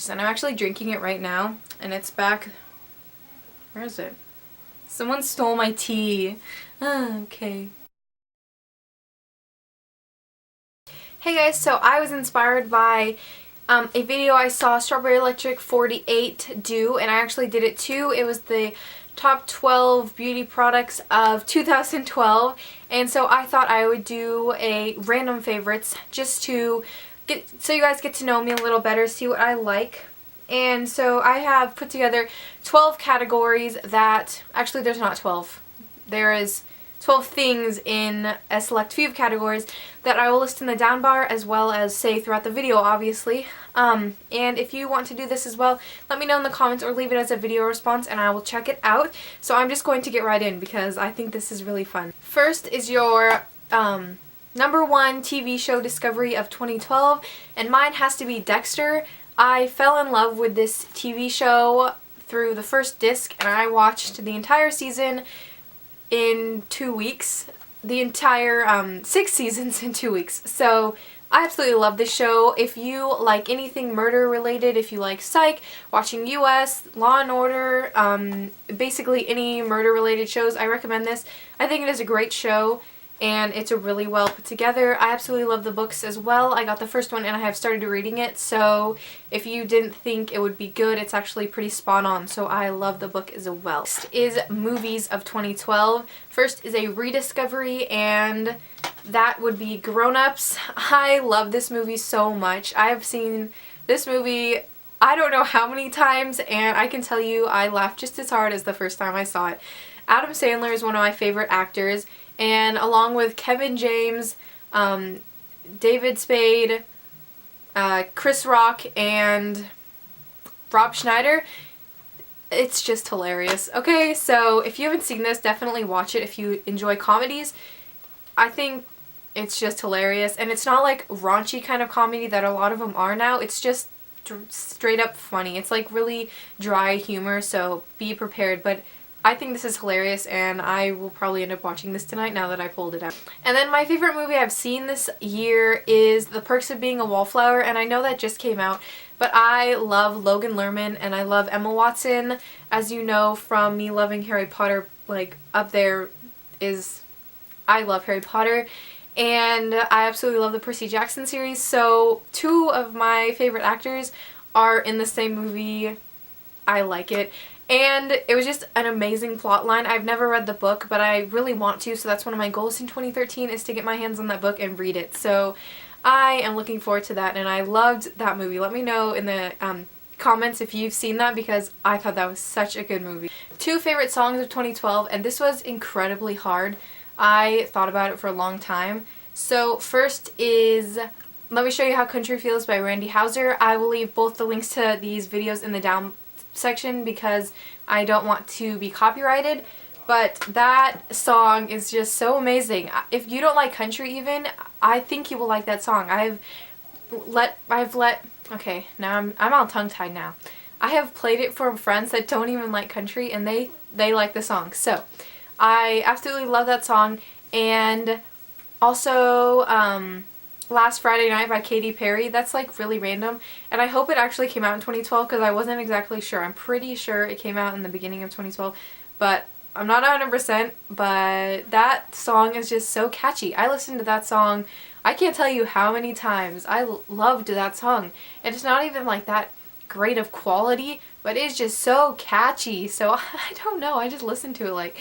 juice, and I'm actually drinking it right now, and it's back. Where is it? Someone stole my tea. Okay. Hey guys, so I was inspired by a video I saw Strawberry Electric 48 do, and I actually did it too. It was the top 12 beauty products of 2012, and so I thought I would do a random favorites just to so you guys get to know me a little better, see what I like. And so I have put together 12 categories that, actually there's not 12, there is 12 things in a select few categories that I will list in the down bar as well as say throughout the video, obviously. And if you want to do this as well, let me know in the comments or leave it as a video response and I will check it out. So I'm just going to get right in because I think this is really fun. First is your number one TV show discovery of 2012, and mine has to be Dexter. I fell in love with this TV show through the first disc and I watched the entire season in 2 weeks. The entire 6 seasons in 2 weeks. So I absolutely love this show. If you like anything murder related, if you like Psych, watching US, Law and Order, basically any murder related shows, I recommend this. I think it is a great show and it's a really well put together. I absolutely love the books as well. I got the first one and I have started reading it, so if you didn't think it would be good, it's actually pretty spot on, so I love the book as well. Next is movies of 2012. First is a rediscovery, and that would be Grown Ups. I love this movie so much. I have seen this movie I don't know how many times, and I can tell you I laughed just as hard as the first time I saw it. Adam Sandler is one of my favorite actors, and along with Kevin James, David Spade, Chris Rock, and Rob Schneider, it's just hilarious. Okay, so if you haven't seen this, definitely watch it if you enjoy comedies. I think it's just hilarious, and it's not like raunchy kind of comedy that a lot of them are now. It's just straight up funny. It's like really dry humor, so be prepared, but I think this is hilarious and I will probably end up watching this tonight now that I pulled it out. And then my favorite movie I've seen this year is The Perks of Being a Wallflower, and I know that just came out, but I love Logan Lerman and I love Emma Watson. As you know from me loving Harry Potter, like up there is, I love Harry Potter, and I absolutely love the Percy Jackson series, so two of my favorite actors are in the same movie. I like it. And it was just an amazing plot line. I've never read the book, but I really want to, so that's one of my goals in 2013 is to get my hands on that book and read it. So I am looking forward to that, and I loved that movie. Let me know in the comments if you've seen that because I thought that was such a good movie. Two favorite songs of 2012, and this was incredibly hard. I thought about it for a long time. So first is Let Me Show You How Country Feels by Randy Houser. I will leave both the links to these videos in the down section because I don't want to be copyrighted, but that song is just so amazing. If you don't like country even, I think you will like that song. Okay, now I'm all tongue-tied now. I have played it for friends that don't even like country and they like the song. So I absolutely love that song. And also Last Friday Night by Katy Perry. That's like really random, and I hope it actually came out in 2012 because I wasn't exactly sure. I'm pretty sure it came out in the beginning of 2012, but I'm not 100%, but that song is just so catchy. I listened to that song, I can't tell you how many times. I loved that song, and it's not even like that great of quality, but it's just so catchy. So I don't know, I just listened to it like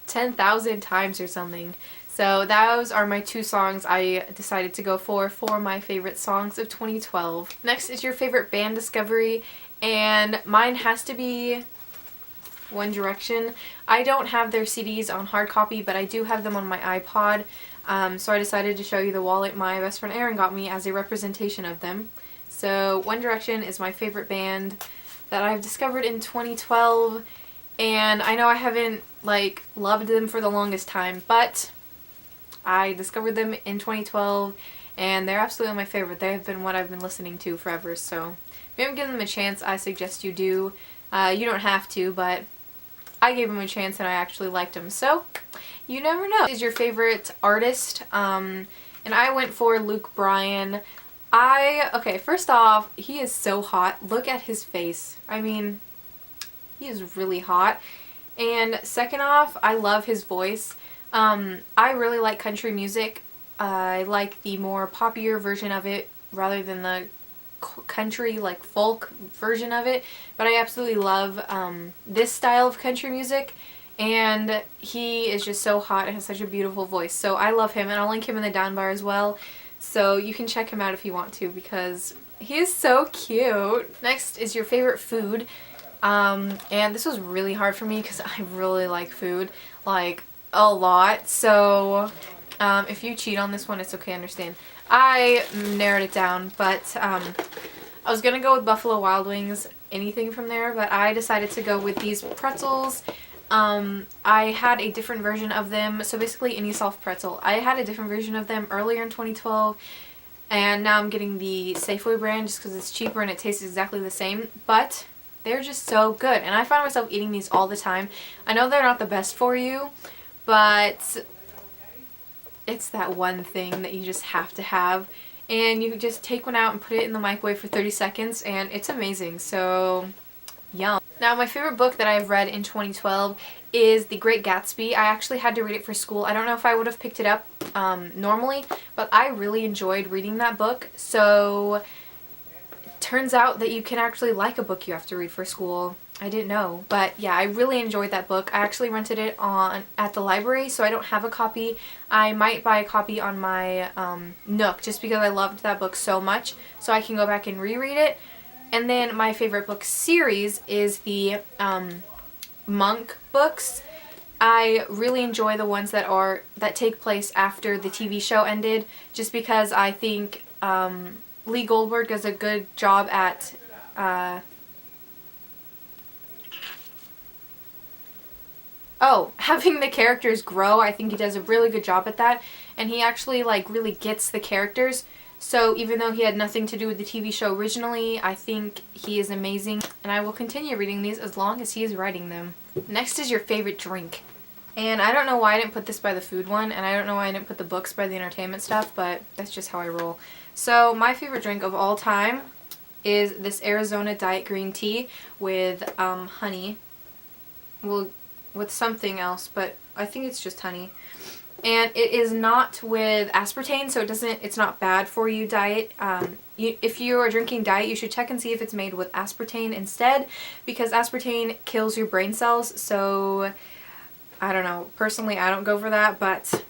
10,000 times or something. So those are my two songs I decided to go for my favorite songs of 2012. Next is your favorite band discovery, and mine has to be One Direction. I don't have their CDs on hard copy, but I do have them on my iPod, so I decided to show you the wallet my best friend Aaron got me as a representation of them. So One Direction is my favorite band that I've discovered in 2012, and I know I haven't like loved them for the longest time, but I discovered them in 2012 and they're absolutely my favorite. They have been what I've been listening to forever, so if you haven't given them a chance, I suggest you do. You don't have to, but I gave them a chance and I actually liked them, so you never know. Is your favorite artist? And I went for Bryan. Okay, first off, he is so hot. Look at his face. I mean, he is really hot. And second off, I love his voice. I really like country music. I like the more poppier version of it rather than the country, like folk version of it. But I absolutely love this style of country music. And he is just so hot and has such a beautiful voice. So I love him, and I'll link him in the down bar as well. So you can check him out if you want to, because he is so cute. Next is your favorite food. And this was really hard for me because I really like food, like a lot. So if you cheat on this one, it's okay, I understand. I narrowed it down, but I was going to go with Buffalo Wild Wings, anything from there, but I decided to go with these pretzels. I had a different version of them, so basically any soft pretzel. I had a different version of them earlier in 2012, and now I'm getting the Safeway brand just because it's cheaper and it tastes exactly the same, but they're just so good, and I find myself eating these all the time. I know they're not the best for you, but it's that one thing that you just have to have, and you just take one out and put it in the microwave for 30 seconds, and it's amazing, so yum. Now, my favorite book that I've read in 2012 is The Great Gatsby. I actually had to read it for school. I don't know if I would have picked it up normally, but I really enjoyed reading that book. So it turns out that you can actually like a book you have to read for school. I didn't know, but yeah, I really enjoyed that book. I actually rented it at the library, so I don't have a copy. I might buy a copy on my Nook just because I loved that book so much, so I can go back and reread it. And then my favorite book series is the Monk books. I really enjoy the ones that take place after the TV show ended, just because I think Lee Goldberg does a good job at having the characters grow. I think he does a really good job at that, and he actually like really gets the characters. So even though he had nothing to do with the TV show originally, I think he is amazing, and I will continue reading these as long as he is writing them. Next is your favorite drink. And I don't know why I didn't put this by the food one, and I don't know why I didn't put the books by the entertainment stuff, but that's just how I roll. So my favorite drink of all time is this Arizona Diet Green Tea with honey. Well, with something else, but I think it's just honey. And it is not with aspartame, so it's not bad for you diet. If you are drinking diet, you should check and see if it's made with aspartame instead, because aspartame kills your brain cells. So I don't know. Personally, I don't go for that, but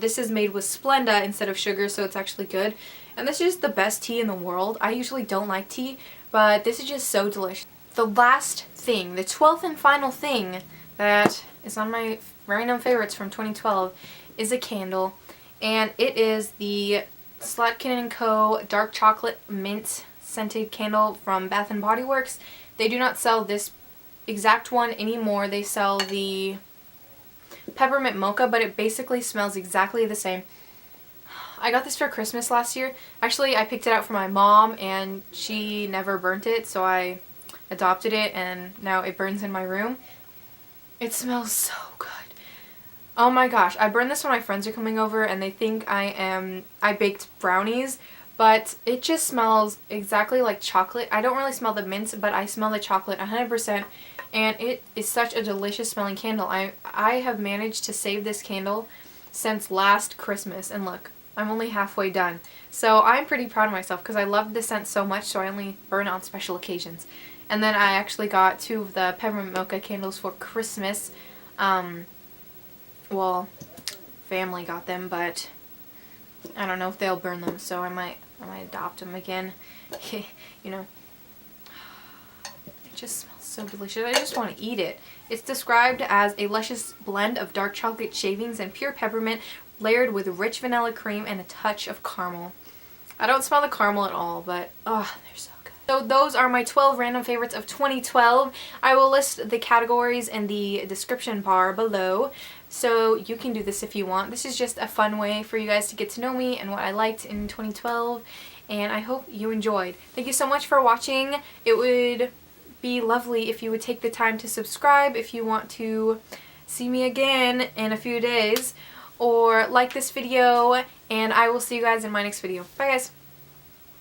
this is made with Splenda instead of sugar, so it's actually good. And this is the best tea in the world. I usually don't like tea, but this is just so delicious. The last thing, the 12th and final thing that is on my random favorites from 2012 is a candle, and it is the Slatkin & Co. Dark Chocolate Mint Scented Candle from Bath & Body Works. They do not sell this exact one anymore. They sell the Peppermint Mocha, but it basically smells exactly the same. I got this for Christmas last year. Actually, I picked it out for my mom, and she never burnt it, so I adopted it, and now it burns in my room. It smells so good. Oh my gosh, I burned this when my friends are coming over and they think I baked brownies, but it just smells exactly like chocolate. I don't really smell the mint, but I smell the chocolate 100%, and it is such a delicious smelling candle. I have managed to save this candle since last Christmas, and look, I'm only halfway done. So I'm pretty proud of myself because I love this scent so much, so I only burn it on special occasions. And then I actually got 2 of the Peppermint Mocha candles for Christmas. Well, family got them, but I don't know if they'll burn them, so I might adopt them again. You know, it just smells so delicious. I just want to eat it. It's described as a luscious blend of dark chocolate shavings and pure peppermint layered with rich vanilla cream and a touch of caramel. I don't smell the caramel at all, but oh, they're so good. So those are my 12 random favorites of 2012. I will list the categories in the description bar below, so you can do this if you want. This is just a fun way for you guys to get to know me and what I liked in 2012, and I hope you enjoyed. Thank you so much for watching. It would be lovely if you would take the time to subscribe if you want to see me again in a few days, or like this video, and I will see you guys in my next video. Bye guys!